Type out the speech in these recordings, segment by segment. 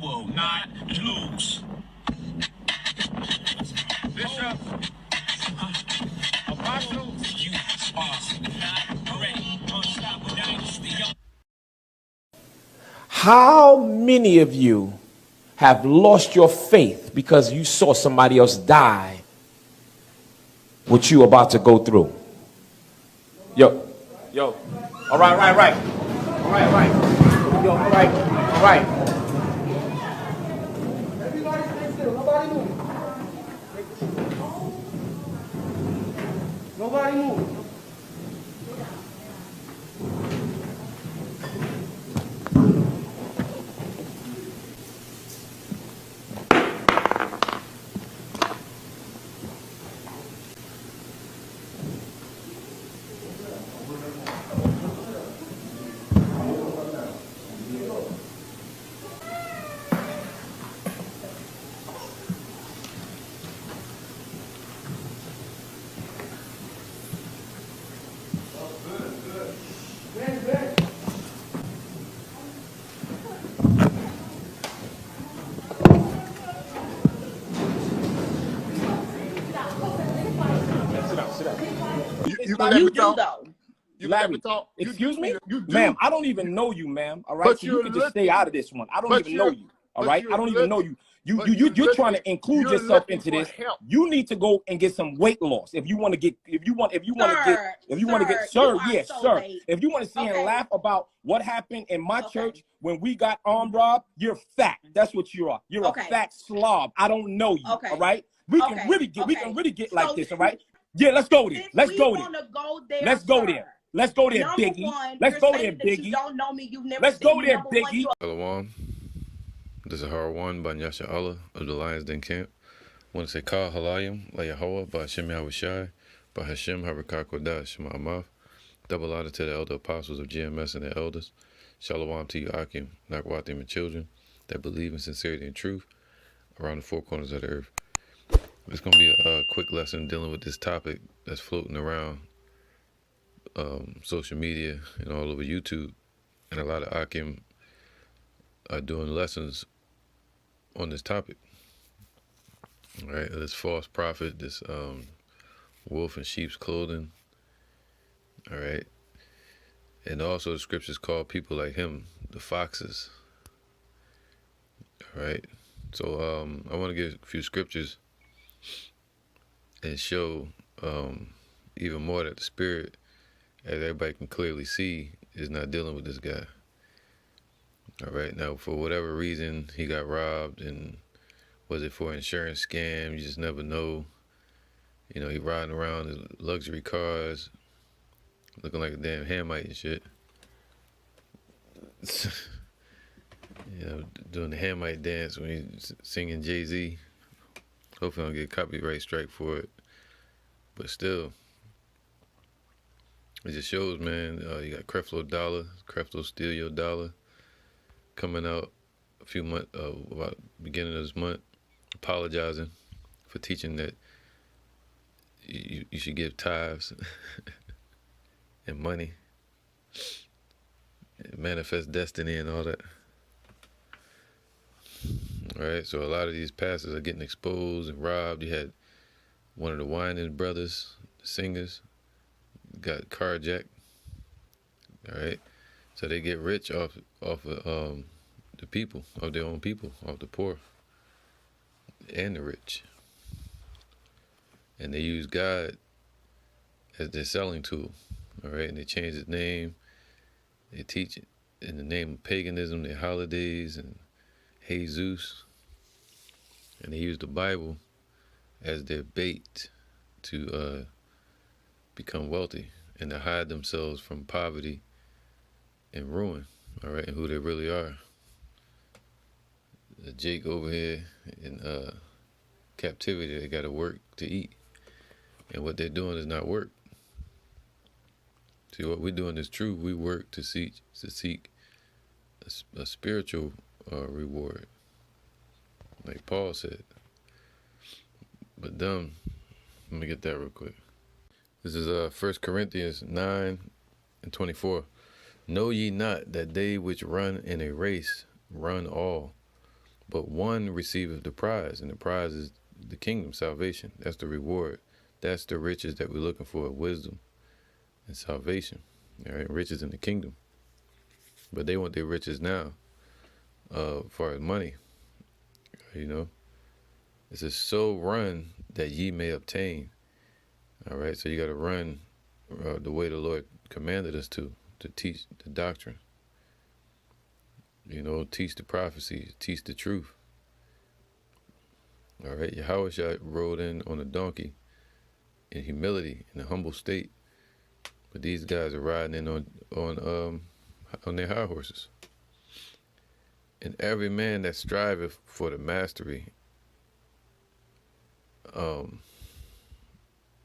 will not lose. Bishop, Apostle, you are not ready. Unstoppable dynasty. How many of you have lost your faith because you saw somebody else die what you about to go through? Yo, all right. Yo, all right. Nobody move. You gonna let me talk? You let me talk? Excuse me? Ma'am, I don't even know you, ma'am. All right, so you can just stay out of this one. I don't even know you. All right, I don't even know you. You're trying to include yourself into this. You need to go and get some weight loss if you want to get sir. If you want to sit and laugh about what happened in my church when we got armed robbed, you're fat. That's what you are. You're a fat slob. I don't know you. All right, we can really get like this. All right. Yeah, let's go there. Let's go there. Let's go there. Let's go there, Biggie. Let's go there, Biggie. You don't know me. You've never Let's go there, Biggie. Shalom. This is Harwan by Yasha Allah of the Lions Den Camp. I want to say Ka Halayim La Yahweh by Hashem Yahushai by Hashem Harakah Kodash Ma'amav. Double honor to the elder apostles of GMS and their elders. Shalom to you, Akim, Nakwatim, and children that believe in sincerity and truth around the four corners of the earth. It's going to be a quick lesson dealing with this topic that's floating around social media and all over YouTube. And a lot of Akim are doing lessons on this topic. All right, this false prophet, this wolf in sheep's clothing. All right. And also the scriptures call people like him the foxes. All right. So I want to give a few scriptures and show even more that the spirit, as everybody can clearly see, is not dealing with this guy. All right, now for whatever reason he got robbed, and was it for an insurance scam? You just never know. You know, he riding around in luxury cars, looking like a damn Hamite and shit. You know, doing the Hamite dance when he's singing Jay-Z. Hopefully I don't get a copyright strike for it. But still, it just shows, man, you got Creflo Dollar, Creflo Steal Your Dollar, coming out a few months, about beginning of this month, apologizing for teaching that you should give tithes and money, and manifest destiny and all that. All right, so a lot of these pastors are getting exposed and robbed. You had one of the Winans brothers, the singers, got carjacked. All right, so they get rich off of the people, of their own people, off the poor and the rich, and they use God as their selling tool. All right, and they change his name. They teach it in the name of paganism, their holidays and Jesus, and they use the Bible as their bait to become wealthy and to hide themselves from poverty and ruin, all right, and who they really are. Jake over here in captivity, they got to work to eat, and what they're doing is not work. See, what we're doing is true. We work to seek a spiritual reward, like Paul said. But let me get that real quick. This is 1 Corinthians 9:24. Know ye not that they which run in a race run all, but one receiveth the prize, and the prize is the kingdom, salvation. That's the reward. That's the riches that we're looking for, wisdom and salvation. All right, riches in the kingdom. But they want their riches now, as far as money. You know, it says, so run that ye may obtain. All right, so you got to run the way the Lord commanded us to teach the doctrine. You know, teach the prophecies, teach the truth. All right, Yahushua rode in on a donkey in humility, in a humble state, but these guys are riding in on their high horses. And every man that striveth for the mastery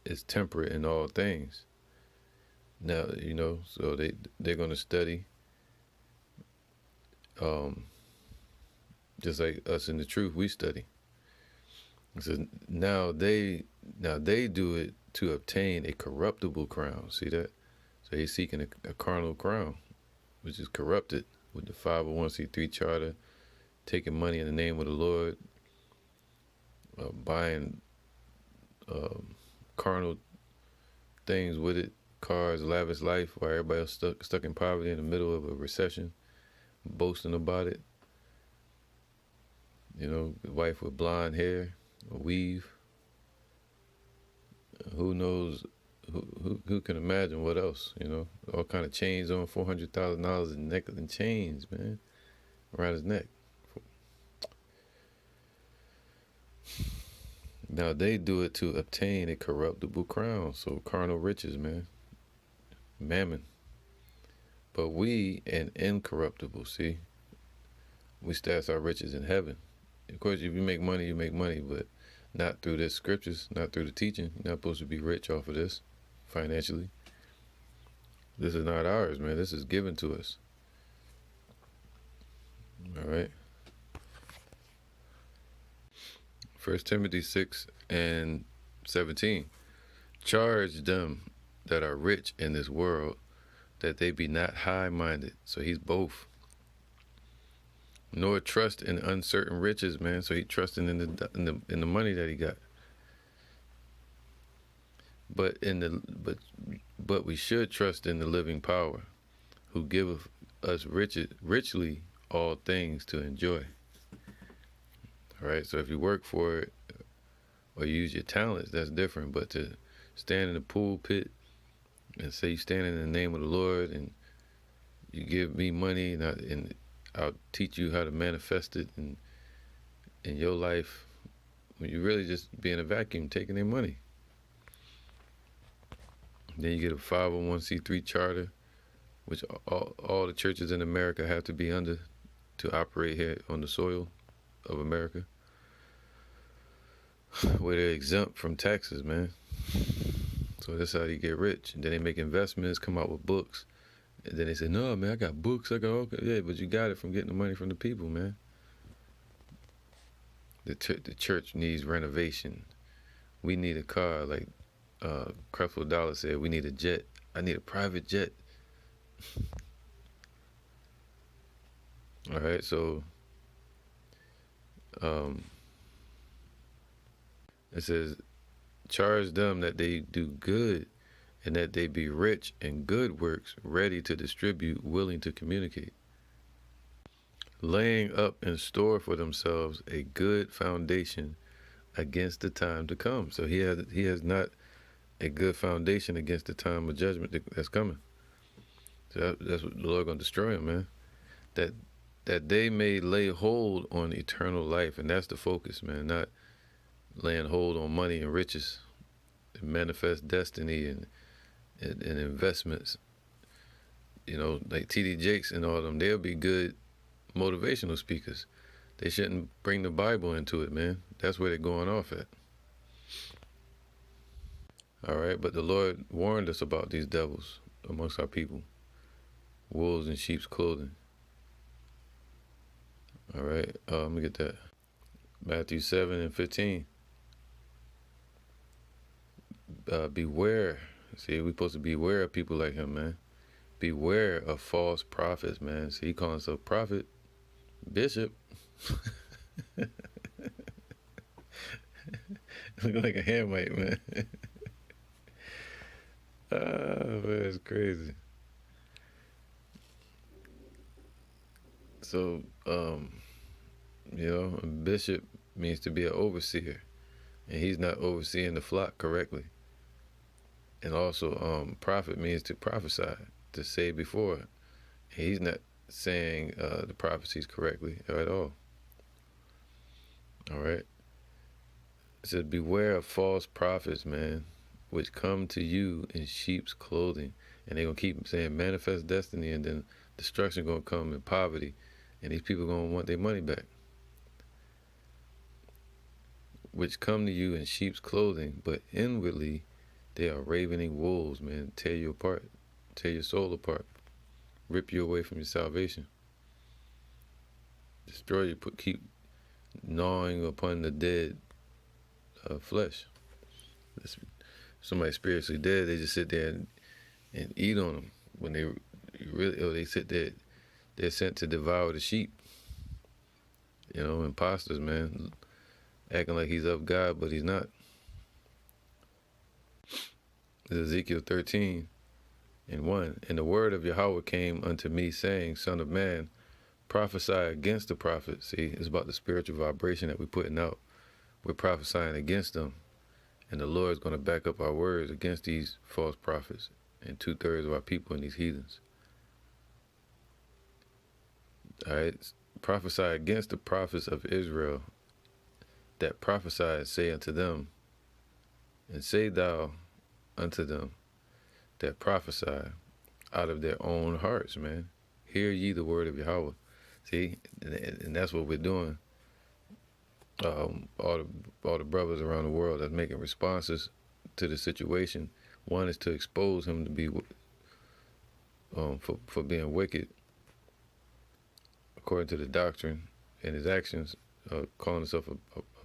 is temperate in all things. Now, you know, so they're going to study, just like us in the truth, we study. So now they do it to obtain a corruptible crown. See that? So he's seeking a carnal crown, which is corrupted with the 501c3 charter, taking money in the name of the Lord, buying carnal things with it, cars, lavish life, while everybody else stuck in poverty in the middle of a recession, boasting about it. You know, the wife with blonde hair, a weave. Who knows? Who can imagine what else? You know, all kind of chains on, $400,000 in necklace and chains, man, around his neck. Now they do it to obtain a corruptible crown, so carnal riches, man, mammon. But we an incorruptible. See, we stash our riches in heaven. Of course, if you make money, but not through the scriptures, not through the teaching. You're not supposed to be rich off of this financially. This is not ours, man. This is given to us. All right. 1 Timothy 6:17. Charge them that are rich in this world, that they be not high-minded. So he's both. Nor trust in uncertain riches, man. So he trusting in the money that he got. But we should trust in the living power, who giveth us richly all things to enjoy. All right. So if you work for it or use your talents, that's different. But to stand in the pulpit and say you stand in the name of the Lord and you give me money and I'll teach you how to manifest it in your life, when you really just be in a vacuum taking their money. Then you get a 501c3 charter, which all the churches in America have to be under to operate here on the soil of America, where they're exempt from taxes, man. So that's how you get rich. And then they make investments, come out with books. And then they say, no, man, I got books. I go, okay, yeah, but you got it from getting the money from the people, man. The church needs renovation. We need a car, like Creflo Dollar said, we need a jet. I need a private jet. All right, so it says, charge them that they do good, and that they be rich in good works, ready to distribute, willing to communicate, laying up in store for themselves a good foundation against the time to come. So he has not a good foundation against the time of judgment that's coming. So that's what the Lord gonna destroy him, man. That they may lay hold on eternal life, and that's the focus, man. Not laying hold on money and riches, and manifest destiny and investments. You know, like T.D. Jakes and all of them, they'll be good motivational speakers. They shouldn't bring the Bible into it, man. That's where they're going off at. All right, but the Lord warned us about these devils amongst our people. Wolves in sheep's clothing. All right, let me get that. Matthew 7:15. Beware. See, we're supposed to beware of people like him, man. Beware of false prophets, man. See, he calling himself prophet, bishop. Look like a Hamite, man. Oh, man, that's crazy. So, a bishop means to be an overseer, and he's not overseeing the flock correctly. And also, prophet means to prophesy, to say before. And he's not saying the prophecies correctly at all. All right. It says, beware of false prophets, man, which come to you in sheep's clothing. And they're going to keep saying manifest destiny, and then destruction going to come in poverty. And these people going to want their money back. Which come to you in sheep's clothing, but inwardly they are ravening wolves, man. Tear you apart. Tear your soul apart. Rip you away from your salvation. Destroy you. Keep gnawing upon the dead flesh. Somebody spiritually dead, they just sit there and eat on them. When they sit there, they're sent to devour the sheep. Imposters, man, acting like he's of God, but he's not. This is Ezekiel 13:1. And the word of Yahweh came unto me, saying, Son of man, prophesy against the prophets. See, it's about the spiritual vibration that we're putting out. We're prophesying against them. And the Lord's going to back up our words against these false prophets and 2/3 of our people and these heathens. All right. Prophesy against the prophets of Israel that prophesy, and say unto them, and say thou unto them that prophesy out of their own hearts, man. Hear ye the word of Yahweh. See, and that's what we're doing. All the brothers around the world that's making responses to the situation. One is to expose him to be for being wicked according to the doctrine and his actions, calling himself a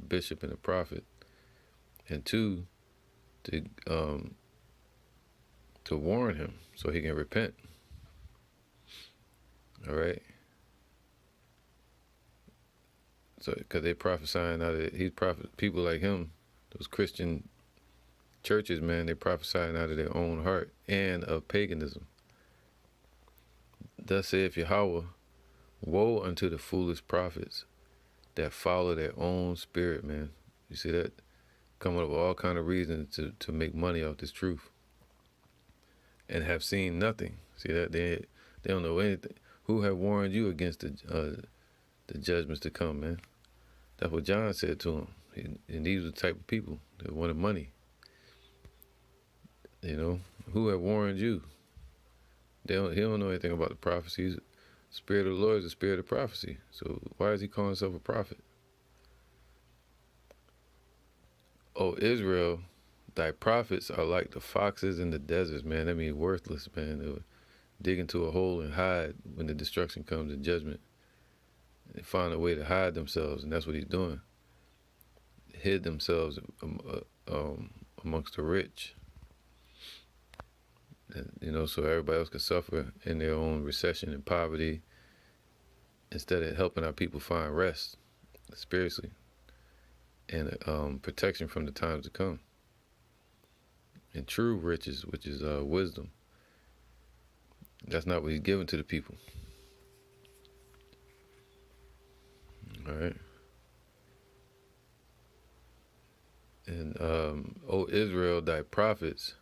bishop and a prophet, and two, to warn him so he can repent. All right. So, because they prophesying out of people like him, those Christian churches, man, they prophesying out of their own heart and of paganism. Thus saith Yahweh, woe unto the foolish prophets that follow their own spirit, man. You see that? Coming up with all kind of reasons to make money off this truth. And have seen nothing. See that? They don't know anything. Who have warned you against the judgments to come, man? That's what John said to him. And these are the type of people that wanted money. Who have warned you? He don't know anything about the prophecies. The Spirit of the Lord is the spirit of prophecy. So why is he calling himself a prophet? O Israel, thy prophets are like the foxes in the deserts, man. That means worthless, man. They would dig into a hole and hide when the destruction comes in judgment. They find a way to hide themselves, and that's what he's doing. Hid themselves amongst the rich. And, so everybody else could suffer in their own recession and poverty instead of helping our people find rest spiritually and protection from the times to come. And true riches, which is wisdom. That's not what he's giving to the people. All right. And, O Israel, thy prophets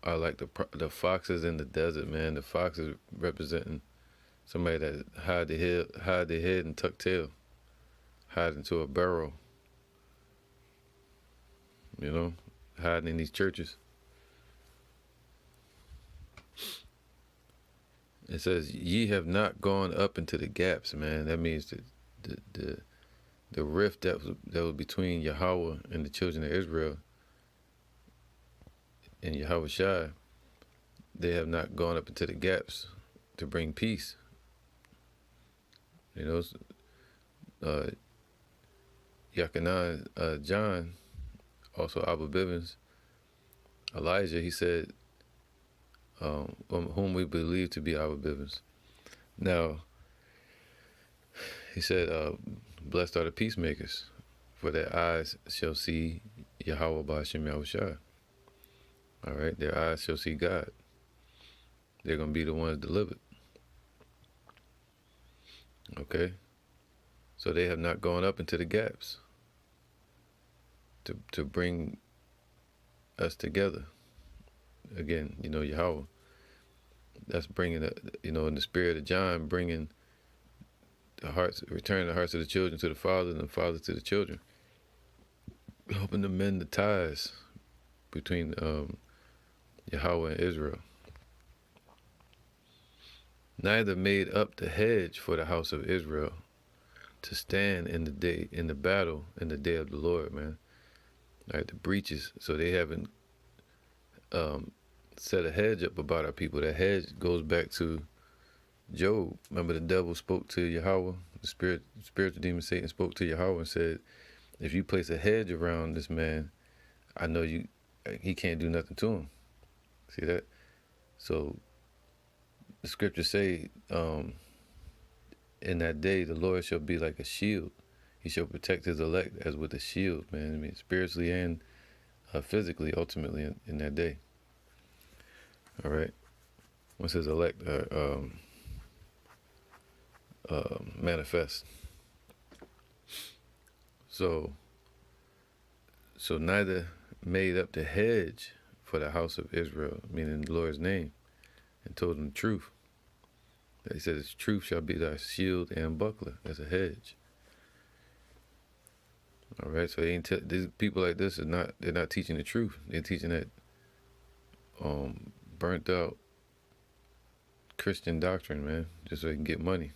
are like the foxes in the desert, man. The foxes representing somebody that hide their head and tuck tail, hide into a burrow, hiding in these churches. It says, ye have not gone up into the gaps, man. That means the rift that was between Yahweh and the children of Israel and Yahweh Shai. They have not gone up into the gaps to bring peace. Yachanan, John, also Abba Bivens, Elijah, he said, whom we believe to be Abba Bivens. Now, he said, Blessed are the peacemakers, for their eyes shall see Yahweh Ba'ashem Yahushua. All right, their eyes shall see God. They're going to be the ones delivered. Okay? So they have not gone up into the gaps to bring us together. Again, Yahweh. That's bringing, in the spirit of John, bringing returning the hearts of the children to the fathers and the fathers to the children. Helping to mend the ties between Yahweh and Israel. Neither made up the hedge for the house of Israel to stand in the battle in the day of the Lord, man. Right, the breaches. So they haven't set a hedge up about our people. That hedge goes back to Job. Remember, the devil spoke to Yahweh. The spiritual demon Satan spoke to Yahweh and said, if you place a hedge around this man, I know he can't do nothing to him. See that? So the scriptures say, in that day, the Lord shall be like a shield. He shall protect his elect as with a shield, man. I mean, spiritually and physically, ultimately, in that day. All right. Once his elect manifest. So neither made up the hedge for the house of Israel, meaning the Lord's name, and told them the truth. He said, "His truth shall be thy shield and buckler," as a hedge. All right, so these people like this they're not teaching the truth. They're teaching that burnt out Christian doctrine, man, just so they can get money.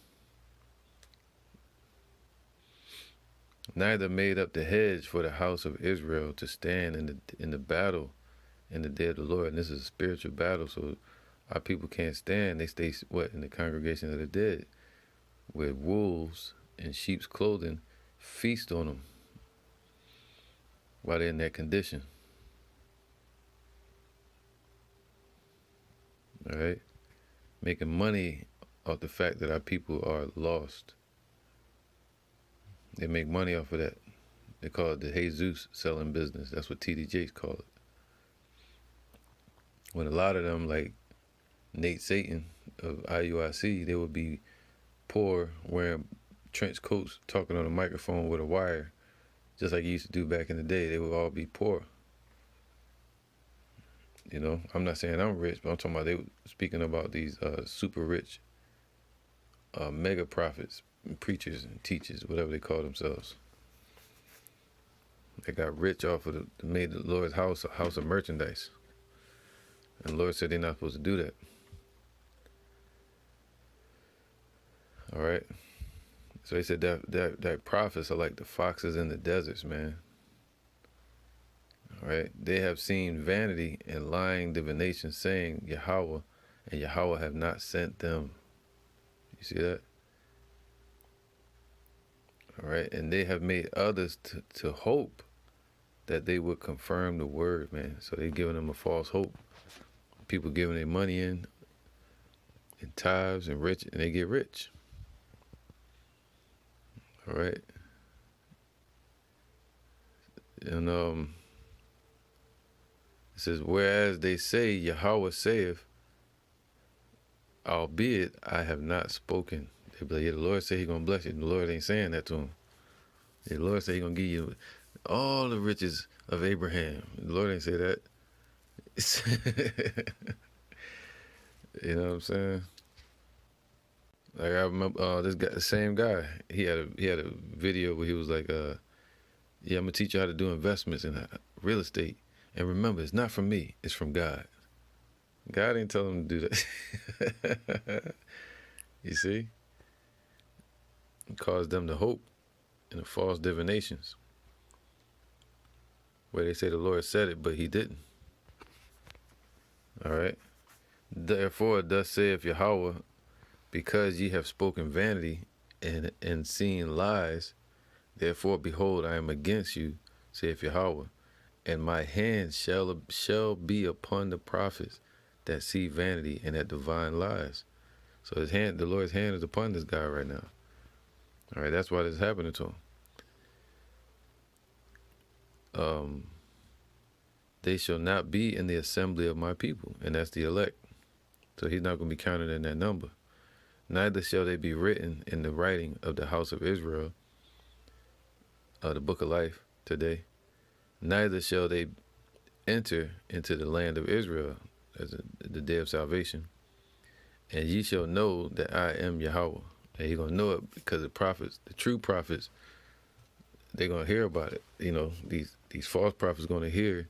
Neither made up the hedge for the house of Israel to stand in the battle in the day of the Lord. And this is a spiritual battle, so our people can't stand. They stay in the congregation of the dead, where wolves in sheep's clothing feast on them while they're in that condition. All right, making money off the fact that our people are lost. They make money off of that. They call it the Jesus selling business. That's what T.D. Jakes call it. When a lot of them, like Nate Satan of IUIC, they would be poor, wearing trench coats, talking on a microphone with a wire, just like you used to do back in the day. They would all be poor. I'm not saying I'm rich, but I'm talking about they were speaking about these super rich mega prophets, preachers and teachers, whatever they call themselves. They got rich off of made the Lord's house a house of merchandise. And the Lord said they're not supposed to do that. All right. So he said that prophets are like the foxes in the deserts, man. All right. They have seen vanity and lying divination, saying Yahweh, and Yahweh have not sent them. You see that? All right. And they have made others to hope that they would confirm the word, man. So they're giving them a false hope. People giving their money in tithes and they get rich. All right. And it says, whereas they say, Yahweh saith, albeit I have not spoken. They be like, yeah, the Lord said He's gonna bless you. And the Lord ain't saying that to them. The Lord said He's gonna give you all the riches of Abraham. The Lord ain't say that. You know what I'm saying? Like, I remember this guy, the same guy. He had a video where he was like, "Yeah, I'm gonna teach you how to do investments in real estate. And remember, it's not from me; it's from God. God ain't telling him to do that." You see? It caused them to hope in the false divinations, where they say the Lord said it, but He didn't. All right. Therefore, thus saith Yahweh, because ye have spoken vanity and seen lies, therefore, behold, I am against you, saith Yahweh, and my hand shall be upon the prophets that see vanity and that divine lies. So the Lord's hand is upon this guy right now. All right, that's why this is happening to him. They shall not be in the assembly of my people, and that's the elect. So he's not going to be counted in that number. Neither shall they be written in the writing of the house of Israel, the book of life today. Neither shall they enter into the land of Israel as the day of salvation. And ye shall know that I am Yahweh. And you're going to know it because the prophets, the true prophets, they're going to hear about it. You know, these false prophets are going to hear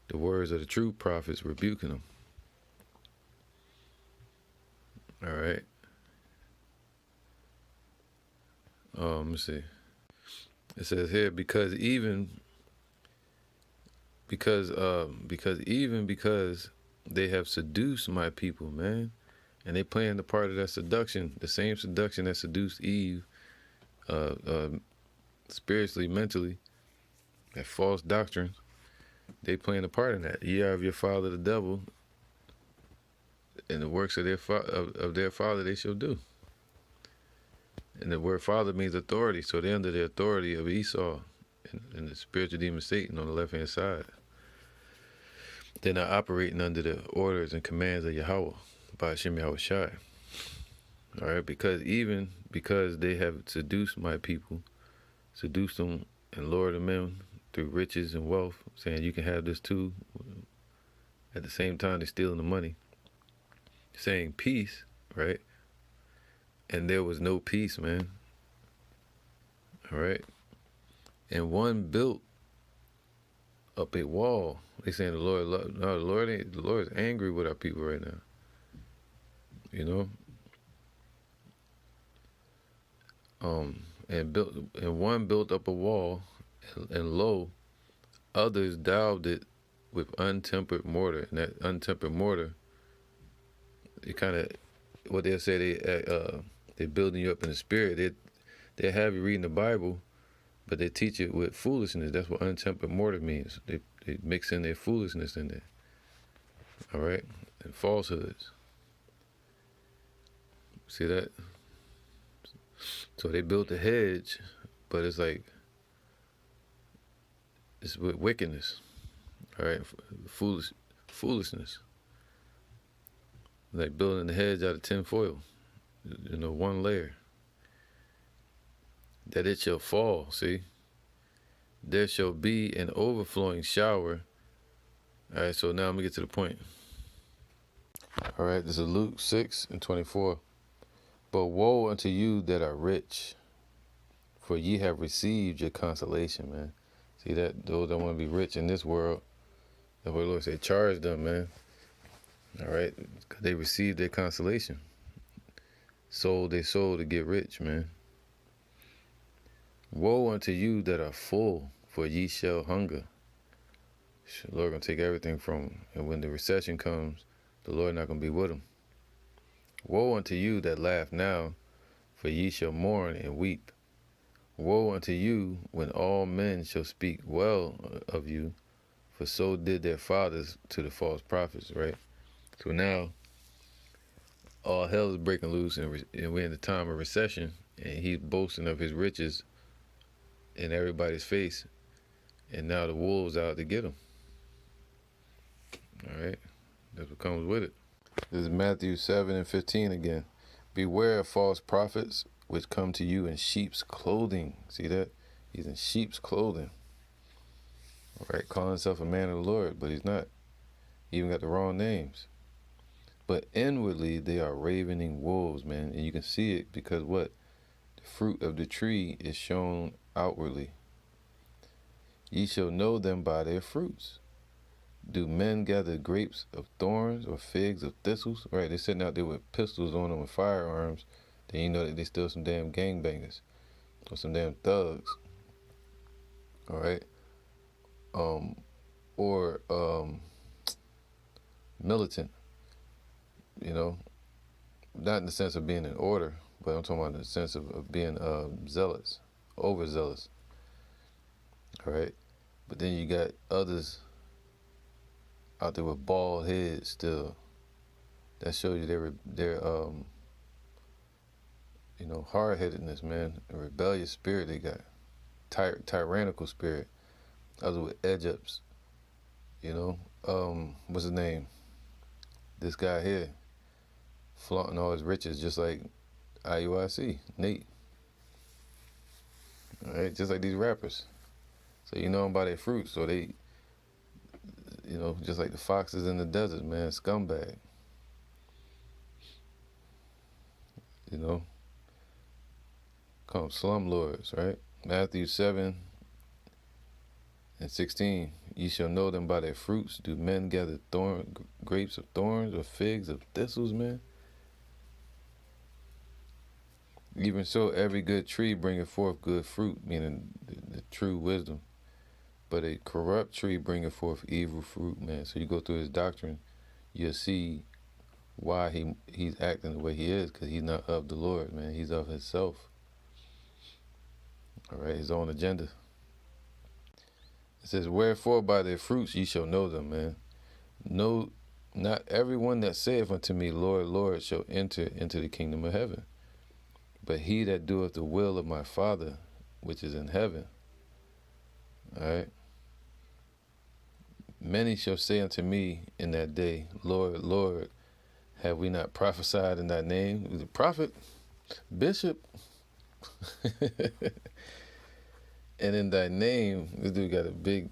the words of the true prophets rebuking them. All right. Let me see. It says here, because they have seduced my people, man, and they playing the part of that seduction, the same seduction that seduced Eve, spiritually, mentally, that false doctrine. They playing a part in that. Ye are of your father the devil, and the works of their father they shall do. And the word father means authority, so they're under the authority of Esau and the spiritual demon Satan on the left-hand side. They're not operating under the orders and commands of Yahweh, by Hashem Yahweh Shai. All right, because they have seduced my people, seduced them and lured them in through riches and wealth, saying you can have this too. At the same time, they're stealing the money, saying peace, right? And there was no peace, man. All right. And one built up a wall. They saying the Lord is angry with our people right now. You know? And one built up a wall, and lo, others daubed it with untempered mortar. And that untempered mortar, it kind of, what they'll say, they're building you up in the spirit. They have you reading the Bible, but they teach it with foolishness. That's what untempered mortar means. They mix in their foolishness in there. All right? And falsehoods. See that? So they built a hedge, but it's like, it's with wickedness. All right? Foolishness. Like building the hedge out of tin foil. You know, one layer. That it shall fall, see? There shall be an overflowing shower. All right, so now I'm going to get to the point. All right, this is Luke 6:24. But woe unto you that are rich, for ye have received your consolation, man. See that? Those that want to be rich in this world, that's what the Lord said, charge them, man. All right, because they received their consolation. Sold their soul to get rich, man. Woe unto you that are full, for ye shall hunger. The Lord going to take everything from them. And when the recession comes, the Lord not going to be with them. Woe unto you that laugh now, for ye shall mourn and weep. Woe unto you when all men shall speak well of you, for so did their fathers to the false prophets, right? So now, all hell is breaking loose, and we're in the time of recession, and he's boasting of his riches in everybody's face, and now the wolves out to get him. All right, that's what comes with it. This is Matthew 7:15 again. Beware of false prophets, which come to you in sheep's clothing. See that? He's in sheep's clothing. All right, calling himself a man of the Lord, but he's not. He even got the wrong names. But inwardly, they are ravening wolves, man. And you can see it because what? The fruit of the tree is shown outwardly. Ye shall know them by their fruits. Do men gather grapes of thorns or figs of thistles? Right, they're sitting out there with pistols on them and firearms. Then you know that they still some damn gangbangers or some damn thugs. All right. Or militant. You know, not in the sense of being in order, but I'm talking about in the sense of being zealous, overzealous. All right, but then you got others out there with bald heads still. That shows you they're you know, hard-headedness, man, a rebellious spirit they got, tyrannical spirit. Others with edge-ups, you know. What's his name? This guy here, flaunting all his riches, just like IUIC, Nate. All right, just like these rappers. So you know them by their fruit. So they, you know, just like the foxes in the desert, man, scumbag. You know, call them slumlords, right? Matthew 7:16. Ye shall know them by their fruits. Do men gather grapes of thorns or figs of thistles, man? Even so, every good tree bringeth forth good fruit, meaning the true wisdom. But a corrupt tree bringeth forth evil fruit, man. So you go through his doctrine, you'll see why he's acting the way he is, because he's not of the Lord, man. He's of himself. All right, his own agenda. It says, wherefore by their fruits ye shall know them, man. No, not everyone that saith unto me, Lord, Lord, shall enter into the kingdom of heaven, but he that doeth the will of my Father, which is in heaven. All right. Many shall say unto me in that day, Lord, Lord, have we not prophesied in thy name? The prophet, bishop. And in thy name, this dude got a big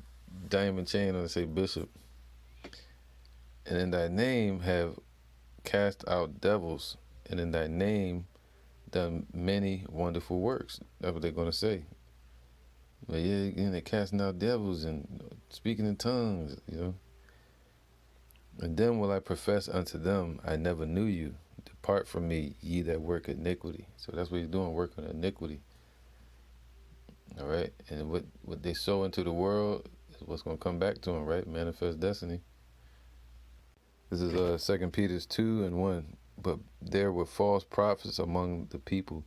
diamond chain on it, say bishop. And in thy name have cast out devils, and in thy name done many wonderful works. That's what they're going to say. But yeah, and they're casting out devils and speaking in tongues, you know. And then will I profess unto them, I never knew you. Depart from me, ye that work iniquity. So that's what he's doing, working iniquity. All right, and what they sow into the world is what's going to come back to them, right? Manifest destiny. This is 2 Peter 2:1. But there were false prophets among the people,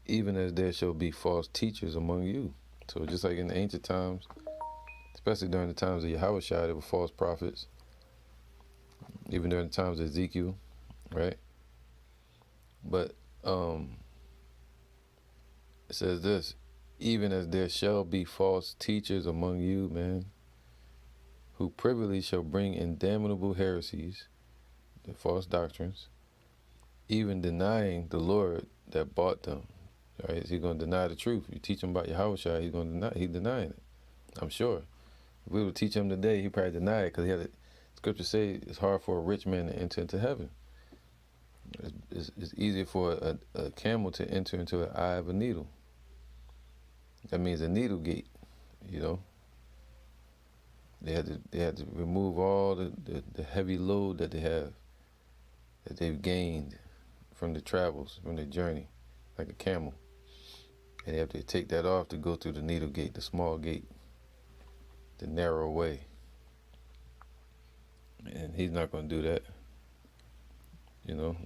even as there shall be false teachers among you. So just like in the ancient times, especially during the times of Yahushua, there were false prophets. Even during the times of Ezekiel, right? But it says this, even as there shall be false teachers among you, man, who privily shall bring in damnable heresies, the false doctrines, even denying the Lord that bought them. Right? Is he going to deny the truth? You teach him about Yahushua, he's going to deny. He's denying it. I'm sure. If we would teach him today, he'd probably deny it, because he had a scripture say it's hard for a rich man to enter into heaven. It's easier for a camel to enter into the eye of a needle. That means a needle gate, you know. They had to remove all the heavy load that they've gained from the travels, from the journey, like a camel. And they have to take that off to go through the needle gate, the small gate, the narrow way. And he's not going to do that, you know.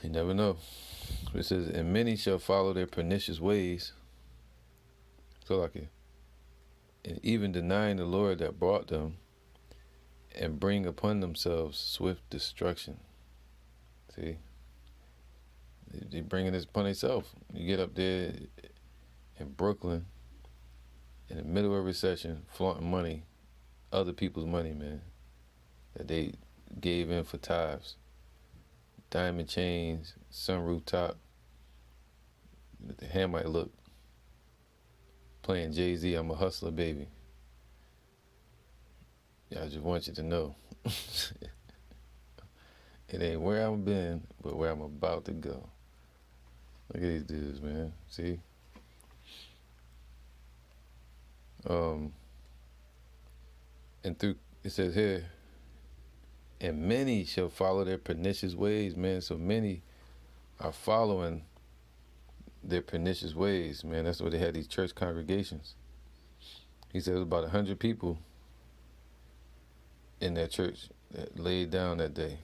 You never know. It says, and many shall follow their pernicious ways. So like it. And even denying the Lord that brought them, and bring upon themselves swift destruction. See? They're bringing this upon themselves. You get up there in Brooklyn, in the middle of a recession, flaunting money, other people's money, man, that they gave in for tithes. Diamond chains, sunroof top. The hand might look. Playing Jay-Z, I'm a hustler, baby. Yeah, I just want you to know. It ain't where I've been, but where I'm about to go. Look at these dudes, man. See? And through, it says here, and many shall follow their pernicious ways, man. So many are following their pernicious ways, man. That's why they had these church congregations. He said it was about 100 people in that church that laid down that day.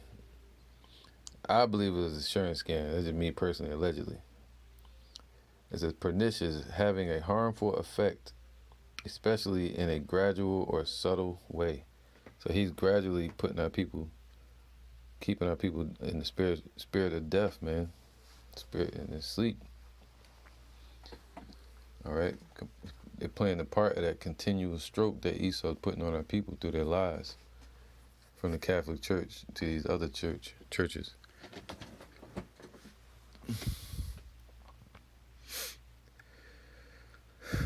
I believe it was an insurance scam. That's just me personally, allegedly. It says pernicious, having a harmful effect, especially in a gradual or subtle way. So he's gradually putting our people, keeping our people in the spirit of death, man. Spirit in the sleep. All right. They're playing the part of that continual stroke that Esau's putting on our people through their lies, from the Catholic Church to these other churches.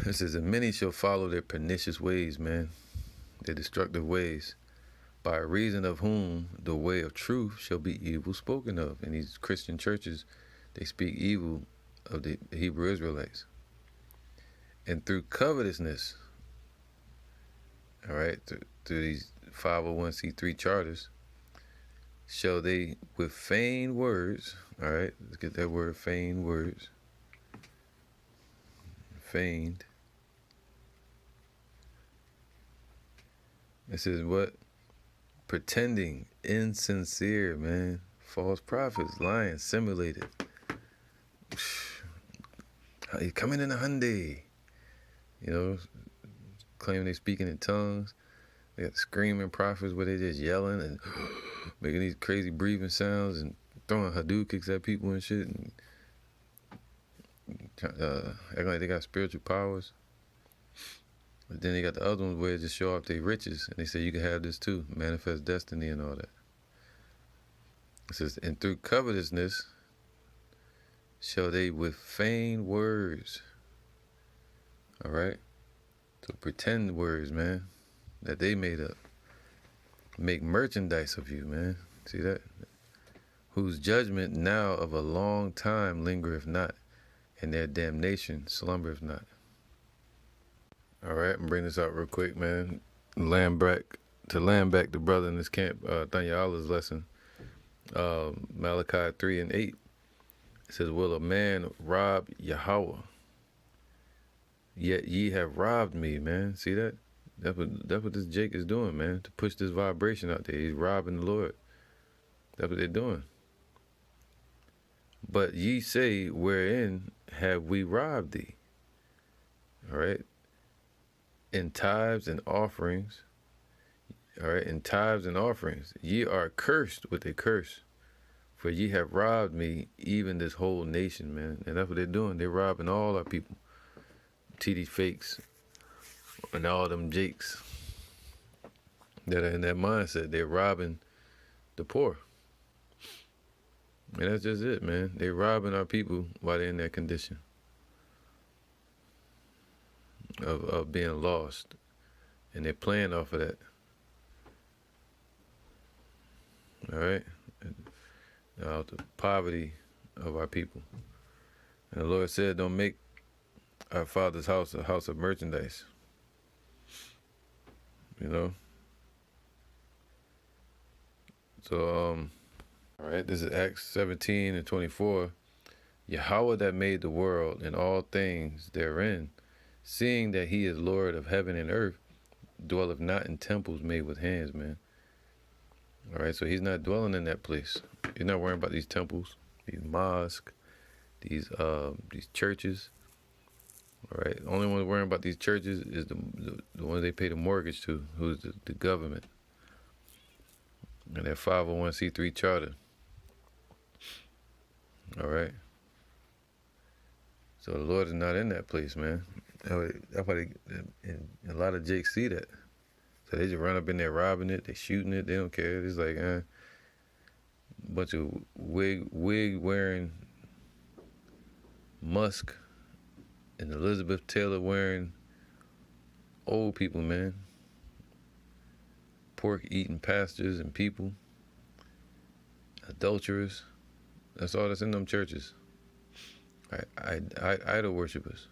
It says, and many shall follow their pernicious ways, man, their destructive ways, by reason of whom the way of truth shall be evil spoken of. In these Christian churches, they speak evil of the Hebrew Israelites. And through covetousness, all right, through these 501c3 charters, shall they with feigned words, all right, let's get that word, feigned words, feigned. It says what? Pretending, insincere, man, false prophets, lying, simulated. He's coming in a Hyundai, you know, claiming they speaking in tongues. They got screaming prophets where they just yelling and making these crazy breathing sounds and throwing Hadouken kicks at people and shit, and acting like they got spiritual powers. But then they got the other ones where they just show off their riches, and they say you can have this too, manifest destiny and all that. It says, and through covetousness shall they with feigned words, all right? So pretend words, man, that they made up, make merchandise of you, man. See that? Whose judgment now of a long time lingereth not, and their damnation slumbereth not. All right, I'm gonna bring this out real quick, man. Land back the brother in this camp, Thanyala's lesson, Malachi 3:8. It says, will a man rob Yahweh? Yet ye have robbed me, man. See that? That's what this Jake is doing, man, to push this vibration out there. He's robbing the Lord. That's what they're doing. But ye say, wherein have we robbed thee? All right. In tithes and offerings. All right. In tithes and offerings. Ye are cursed with a curse. For ye have robbed me, even this whole nation, man. And that's what they're doing. They're robbing all our people. TD Fakes and all them Jakes that are in that mindset. They're robbing the poor. And that's just it, man. They're robbing our people while they're in that condition of being lost. And they're playing off of that. All right? Out the poverty of our people. And the Lord said, don't make our Father's house a house of merchandise. You know? So, all right, this is Acts 17:24. Yahweh that made the world and all things therein, seeing that he is Lord of heaven and earth, dwelleth not in temples made with hands, man. All right, so he's not dwelling in that place. He's not worrying about these temples, these mosques, these churches. All right, the only one worrying about these churches is the ones they pay the mortgage to, who's the government. And that 501c3 charter. All right. So the Lord is not in that place, man. That's why and a lot of Jakes see that. So they just run up in there robbing it, they shooting it, they don't care. It's like a bunch of wig wearing Musk and Elizabeth Taylor wearing old people, man. Pork eating pastors and people. Adulterers. That's all that's in them churches. Idol worshipers.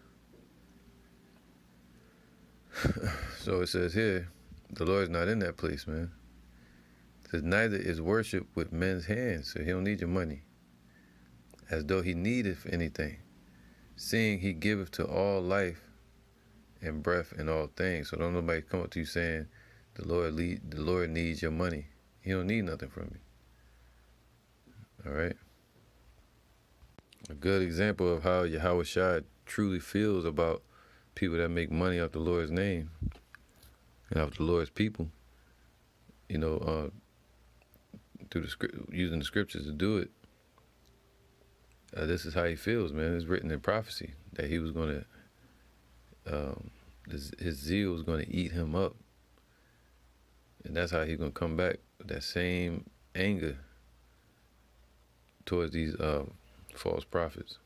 So it says here, the Lord's not in that place, man. It says, neither is worship with men's hands, so he don't need your money, as though he needeth anything, seeing he giveth to all life and breath and all things. So don't nobody come up to you saying, the Lord needs your money. He don't need nothing from you. All right? A good example of how Yahweh Shai truly feels about people that make money off the Lord's name and off the Lord's people. You know, through the script, using the scriptures to do it. This is how he feels, man. It's written in prophecy that he was going to, his zeal was going to eat him up. And that's how he's going to come back with that same anger towards these false prophets.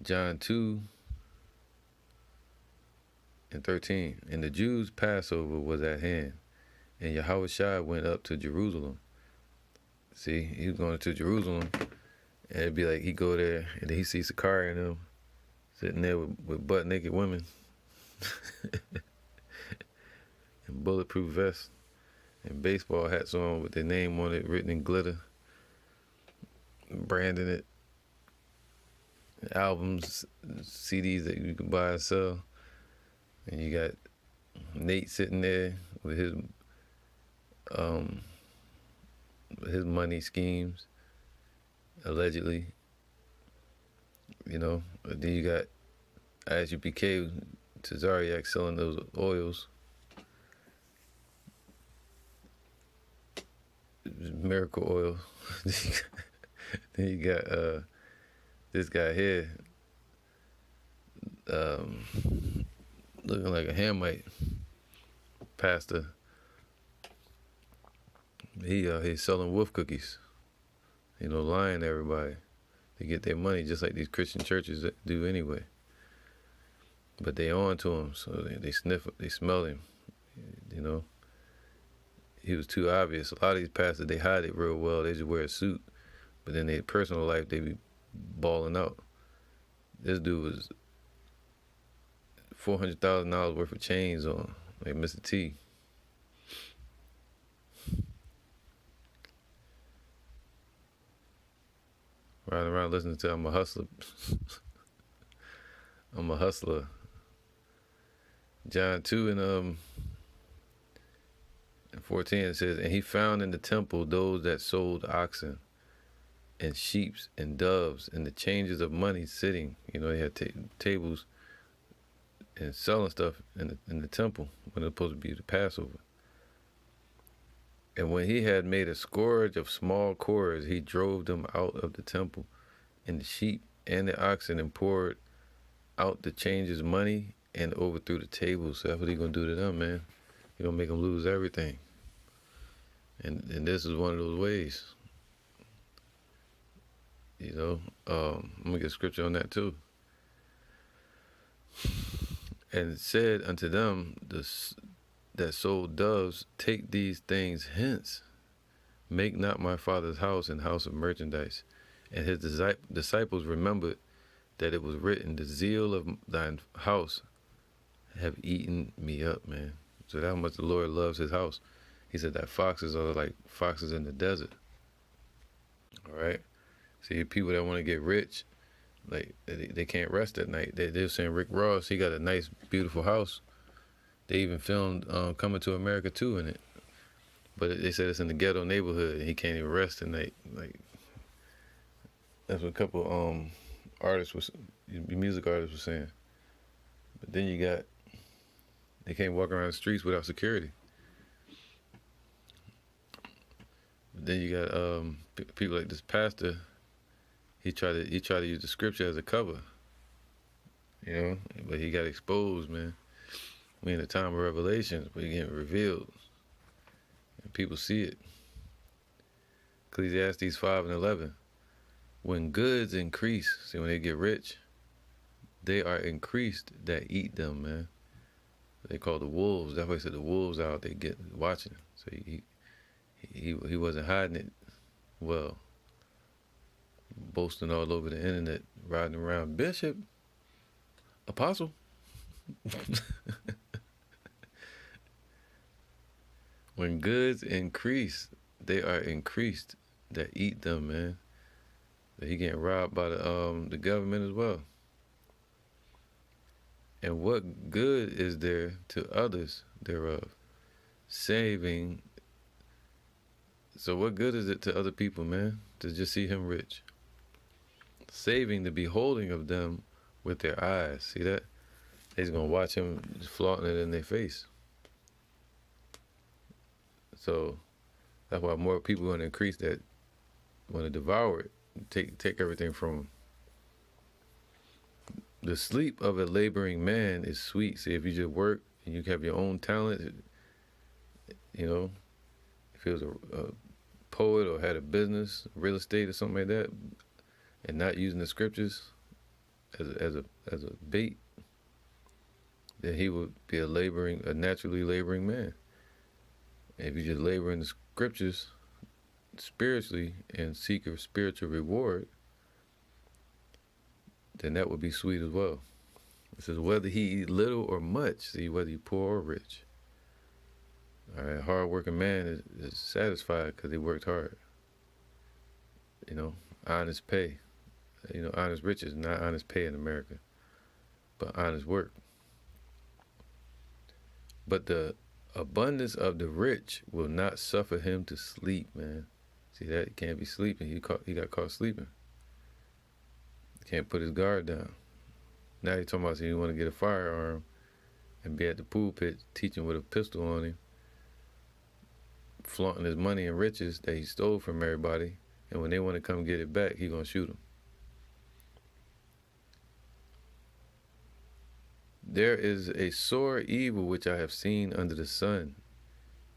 John 2:13. And the Jews' Passover was at hand, and Yahushua went up to Jerusalem. See, he was going to Jerusalem, and it'd be like he go there, and then he sees Sakari and them sitting there with butt naked women and bulletproof vests and baseball hats on with their name on it written in glitter, branding it, albums, CDs that you can buy and sell. And you got Nate sitting there with his money schemes, allegedly. You know, and then you got ISUPK Tazariak selling those oils. Miracle oil. Then you got this guy here looking like a Hamite pastor. He's selling wolf cookies, you know, lying to everybody to get their money, just like these Christian churches do anyway. But they on to him, so they sniff, they smell him, you know. He was too obvious. A lot of these pastors, they hide it real well. They just wear a suit, but then their personal life, they be balling out. This dude was $400,000 worth of chains on, like Mr. T. Riding around listening to I'm a Hustler. I'm a Hustler. John 2:14 it says, and he found in the temple those that sold oxen and sheep and doves and the changes of money sitting. You know, they had tables and selling stuff in the temple when it was supposed to be the Passover. And when he had made a scourge of small cords, he drove them out of the temple, and the sheep and the oxen, and poured out the changes money and overthrew the tables. So that's what he gonna do to them, man. He gonna make them lose everything. And this is one of those ways. You know, I'm gonna get scripture on that too. And said unto them that sold doves, take these things hence. Make not my father's house an house of merchandise. And his disciples remembered that it was written, the zeal of thine house have eaten me up, man. So that's how much the Lord loves his house. He said that foxes are like foxes in the desert. All right? See, people that want to get rich, like, they can't rest at night. They're saying Rick Ross, he got a nice, beautiful house. They even filmed Coming to America 2 in it. But they said it's in the ghetto neighborhood, and he can't even rest at night. Like, that's what a couple music artists were saying. But then you got, they can't walk around the streets without security. But then you got people like this pastor. He tried to use the scripture as a cover, you know, but he got exposed, man. We in the time of revelations, but he getting revealed, and people see it. Ecclesiastes 5:11. When goods increase, see, when they get rich, they are increased that eat them, man. They call the wolves. That's why he said the wolves out there get watching. So he wasn't hiding it well. Boasting all over the internet, riding around, Bishop, Apostle. When goods increase, they are increased that eat them, man. That he getting robbed by the government as well. And what good is there to others thereof? Saving. So what good is it to other people, man, to just see him rich? Saving the beholding of them with their eyes. See that? They's gonna watch him just flaunting it in their face. So That's why more people want to increase that, want to devour it, take everything from them. The sleep of a laboring man is sweet. See, if you just work and you have your own talent, you know, if he was a poet or had a business, real estate or something like that, and not using the scriptures as a bait, then he would be a naturally laboring man. And if you just labor in the scriptures spiritually and seek a spiritual reward, then that would be sweet as well. It says, whether he eat little or much, see, whether he poor or rich. All right, hard-working man is satisfied because he worked hard. You know, honest pay. You know, honest riches, not honest pay in America, but honest work. But the abundance of the rich will not suffer him to sleep, man. See that? He can't be sleeping. He got caught sleeping. Can't put his guard down. Now he's talking about you want to get a firearm and be at the pool pit teaching with a pistol on him, flaunting his money and riches that he stole from everybody, and when they want to come get it back, he's going to shoot them. There is a sore evil which I have seen under the sun,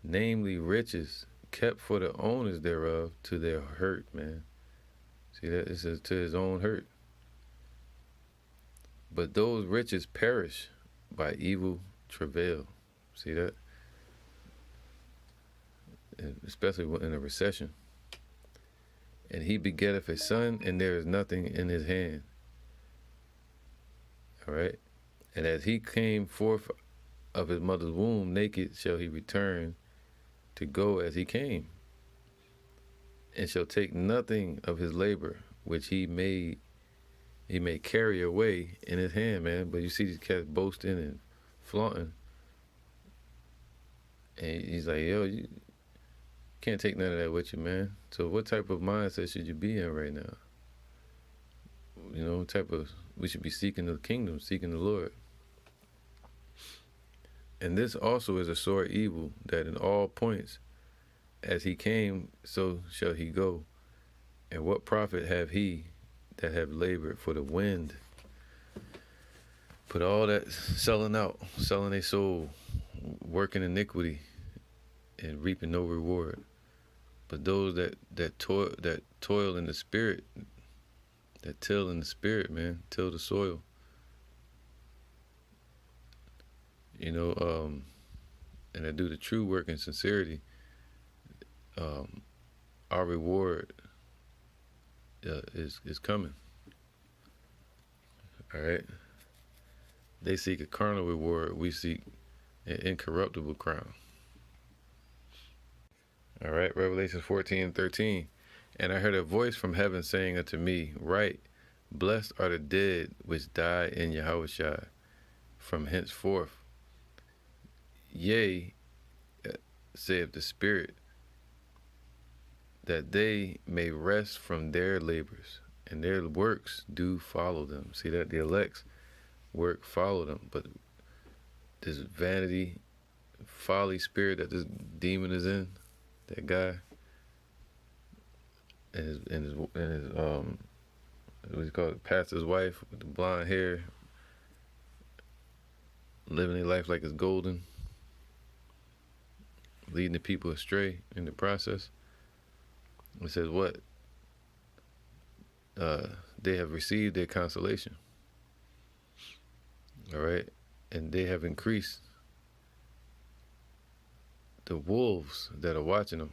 namely riches kept for the owners thereof to their hurt, man. See that? It says to his own hurt. But those riches perish by evil travail. See that? And especially in a recession. And he begetteth a son, and there is nothing in his hand. All right? And as he came forth of his mother's womb, naked shall he return to go as he came, and shall take nothing of his labor, which he may carry away in his hand, man. But you see these cats boasting and flaunting. And he's like, yo, you can't take none of that with you, man. So what type of mindset should you be in right now? You know, we should be seeking the kingdom, seeking the Lord. And this also is a sore evil, that in all points, as he came, so shall he go. And what profit have he that have labored for the wind? Put all that selling out, selling their soul, working iniquity, and reaping no reward. But those that toil in the spirit, that till in the spirit, man, till the soil. You know, and that do the true work in sincerity, our reward is coming. All right. They seek a carnal reward. We seek an incorruptible crown. All right. Revelation 14:13. And I heard a voice from heaven saying unto me, write, blessed are the dead which die in Yahushua from henceforth. Yea, saith the Spirit, that they may rest from their labors, and their works do follow them. See that? The elect's work follow them. But this vanity, folly spirit that this demon is in, that guy, and his what do you call it, pastor's wife with the blonde hair, living their life like it's golden, leading the people astray in the process. It says what? They have received their consolation. All right? And they have increased the wolves that are watching them.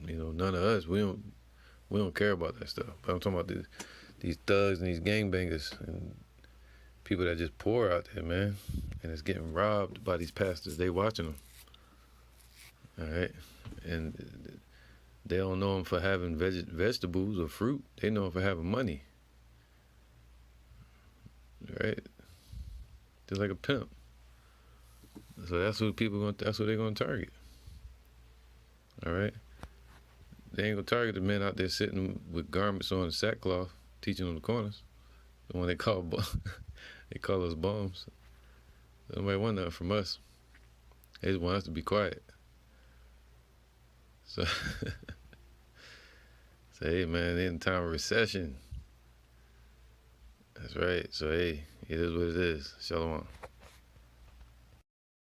You know, none of us, we don't care about that stuff. But I'm talking about these thugs and these gangbangers and people that just pour out there, man. And it's getting robbed by these pastors. They watching them. All right? And they don't know them for having vegetables or fruit. They know them for having money. Right? Just like a pimp. So that's who they're gonna target. All right? They ain't gonna target the men out there sitting with garments on and sackcloth, teaching on the corners. The one they call us bums. Nobody want nothing from us. They just want us to be quiet. So, so hey, man, in time of recession. That's right. So hey, it is what it is. Shalom.